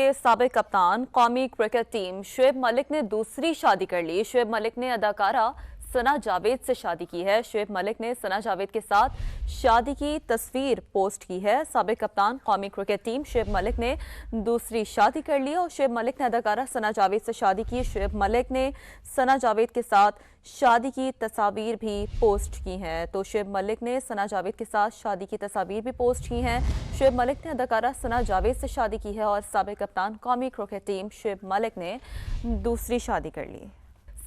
साबिक कप्तान कौमी क्रिकेट टीम शुएब मलिक ने दूसरी शादी कर ली। शुएब मलिक ने अदाकारा सना जावेद से शादी की है। शुएब मलिक ने सना जावेद के साथ शादी की तस्वीर पोस्ट की है। साबिक कप्तान कौमी क्रिकेट टीम शुएब मलिक ने दूसरी शादी कर ली और शुएब मलिक ने अदाकारा सना जावेद से शादी की। शुएब मलिक ने सना जावेद के साथ शादी की तस्वीर भी पोस्ट की हैं। तो शुएब मलिक ने सना जावेद के साथ शादी की तस्वीर भी पोस्ट की हैं। शुएब मलिक ने अदाकारा सना जावेद से शादी की है और साबिक कप्तान कौमी क्रिकेट टीम शुएब मलिक ने दूसरी शादी कर ली।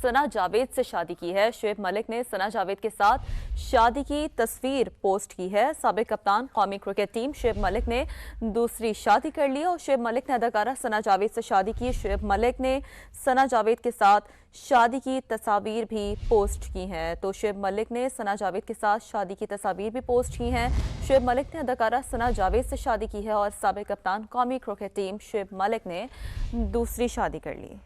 सना जावेद से शादी की है। शुएब मलिक ने सना जावेद के साथ शादी की तस्वीर पोस्ट की है। साबिक कप्तान कौमी क्रिकेट टीम शुएब मलिक ने दूसरी शादी कर ली और शुएब मलिक ने अदाकारा सना जावेद से शादी की। शुएब मलिक ने सना जावेद के साथ शादी की तस्वीर भी पोस्ट की हैं। तो शुएब मलिक ने सना जावेद के साथ शादी की तस्वीर भी पोस्ट की हैं। शुएब मलिक ने अदाकारा सना जावेद से शादी की है और साबिक कप्तान कौमी क्रिकेट टीम शुएब मलिक ने दूसरी शादी कर ली।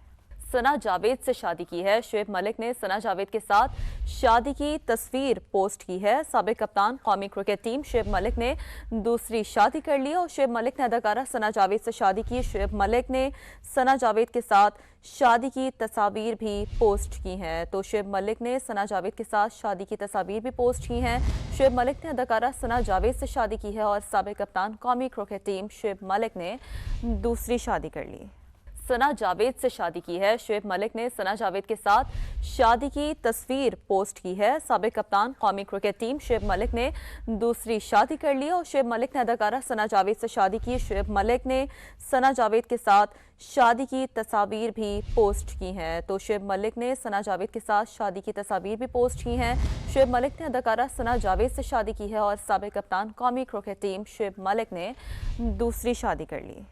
सना जावेद से शादी की है। शुएब मलिक ने सना जावेद के साथ शादी की तस्वीर पोस्ट की है। साबिक कप्तान कौमी क्रिकेट टीम शुएब मलिक ने दूसरी शादी कर ली और शुएब मलिक ने अदाकारा सना जावेद से शादी की। शुएब मलिक ने सना जावेद के साथ शादी की तस्वीर भी पोस्ट की हैं। तो शुएब मलिक ने सना जावेद के साथ शादी की तस्वीर भी पोस्ट की हैं। शुएब मलिक ने अदाकारा सना जावेद से शादी की है और साबिक कप्तान कौमी क्रिकेट टीम शुएब मलिक ने दूसरी शादी कर ली। सना जावेद से शादी की है। शुएब मलिक ने सना जावेद के साथ शादी की तस्वीर पोस्ट की है। साबिक कप्तान कौमी क्रिकेट टीम शुएब मलिक ने दूसरी शादी कर ली और शुएब मलिक ने अदाकारा सना जावेद से शादी की। शुएब मलिक ने सना जावेद के साथ शादी की तस्वीर भी पोस्ट की हैं। तो शुएब मलिक ने सना जावेद के साथ शादी की तस्वीर भी पोस्ट की हैं। शुएब मलिक ने अदाकारा सना जावेद से शादी की है और साबिक कप्तान कौमी क्रिकेट टीम शुएब मलिक ने दूसरी शादी कर ली।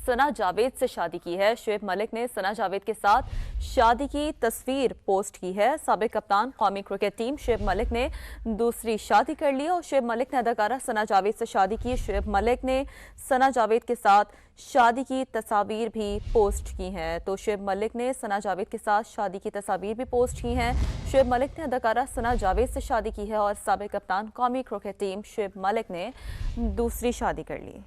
सना जावेद से शादी की है। शुएब मलिक ने सना जावेद के साथ शादी की तस्वीर पोस्ट की है। साबिक कप्तान कौमी क्रिकेट टीम शुएब मलिक ने दूसरी शादी कर ली और शुएब मलिक ने अदाकारा सना जावेद से शादी की। शुएब मलिक ने सना जावेद के साथ शादी की तस्वीर भी पोस्ट की हैं। तो शुएब मलिक ने सना जावेद के साथ शादी की तस्वीर भी पोस्ट की हैं। शुएब मलिक ने अदाकारा सना जावेद से शादी की है और साबिक कप्तान कौमी क्रिकेट टीम शुएब मलिक ने दूसरी शादी कर ली।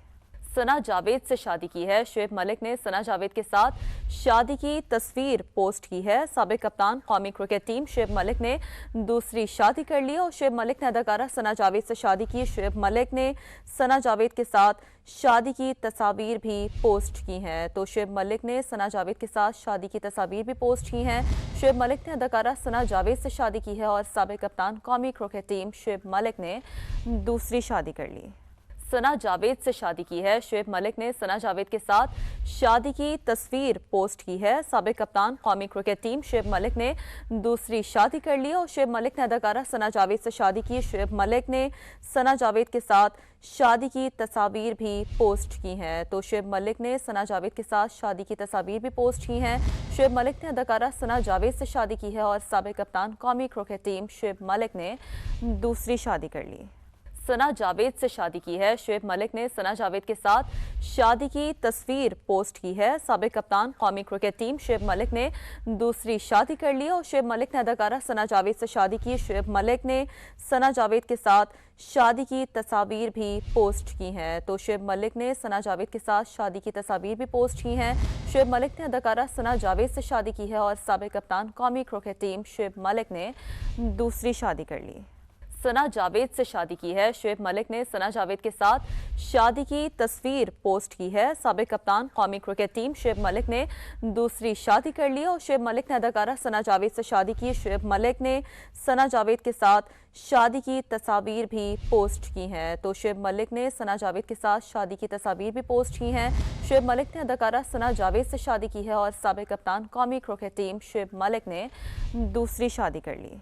सना जावेद से शादी की है। शुएब मलिक ने सना जावेद के साथ शादी की तस्वीर पोस्ट की है। साबिक कप्तान कौमी क्रिकेट टीम शुएब मलिक ने दूसरी शादी कर ली और शुएब मलिक ने अदाकारा सना जावेद से शादी की। शुएब मलिक ने सना जावेद के साथ शादी की तस्वीर भी पोस्ट की हैं। तो शुएब मलिक ने सना जावेद के साथ शादी की तस्वीर भी पोस्ट की हैं। शुएब मलिक ने अदाकारा सना जावेद से शादी की है और साबिक कप्तान कौमी क्रिकेट टीम शुएब मलिक ने दूसरी शादी कर ली। सना जावेद से शादी की है। शुएब मलिक ने सना जावेद के साथ शादी की तस्वीर पोस्ट की है। साबिक कप्तान कौमी क्रिकेट टीम शुएब मलिक ने दूसरी शादी कर ली और शुएब मलिक ने अदाकारा सना जावेद से शादी की। शुएब मलिक ने सना जावेद के साथ शादी की तस्वीर भी पोस्ट की हैं। तो शुएब मलिक ने सना जावेद के साथ शादी की तस्वीर भी पोस्ट की हैं। शुएब मलिक ने अदाकारा सना जावेद से शादी की है और साबिक कप्तान कौमी क्रिकेट टीम शुएब मलिक ने दूसरी शादी कर ली। सना जावेद से शादी की है। शुएब मलिक ने सना जावेद के साथ शादी की तस्वीर पोस्ट की है। साबिक कप्तान कौमी क्रिकेट टीम शुएब मलिक ने दूसरी शादी कर ली और शुएब मलिक ने अदाकारा सना जावेद से शादी की। शुएब मलिक ने सना जावेद के साथ शादी की तस्वीर भी पोस्ट की हैं। तो शुएब मलिक ने सना जावेद के साथ शादी की तस्वीर भी पोस्ट की हैं। शुएब मलिक ने अदाकारा सना जावेद से शादी की है और साबिक कप्तान कौमी क्रिकेट टीम शुएब मलिक ने दूसरी शादी कर ली। सना जावेद से शादी की है। शुएब मलिक ने सना जावेद के साथ शादी की तस्वीर पोस्ट की है। साबिक कप्तान कौमी क्रिकेट टीम शुएब मलिक ने दूसरी शादी कर ली और शुएब मलिक ने अदाकारा सना जावेद से शादी की। शुएब मलिक ने सना जावेद के साथ शादी की तस्वीर भी पोस्ट की हैं। तो शुएब मलिक ने सना जावेद के साथ शादी की तस्वीर भी पोस्ट की हैं। शुएब मलिक ने अदाकारा सना जावेद से शादी की है और साबिक कप्तान कौमी क्रिकेट टीम शुएब मलिक ने दूसरी शादी कर ली।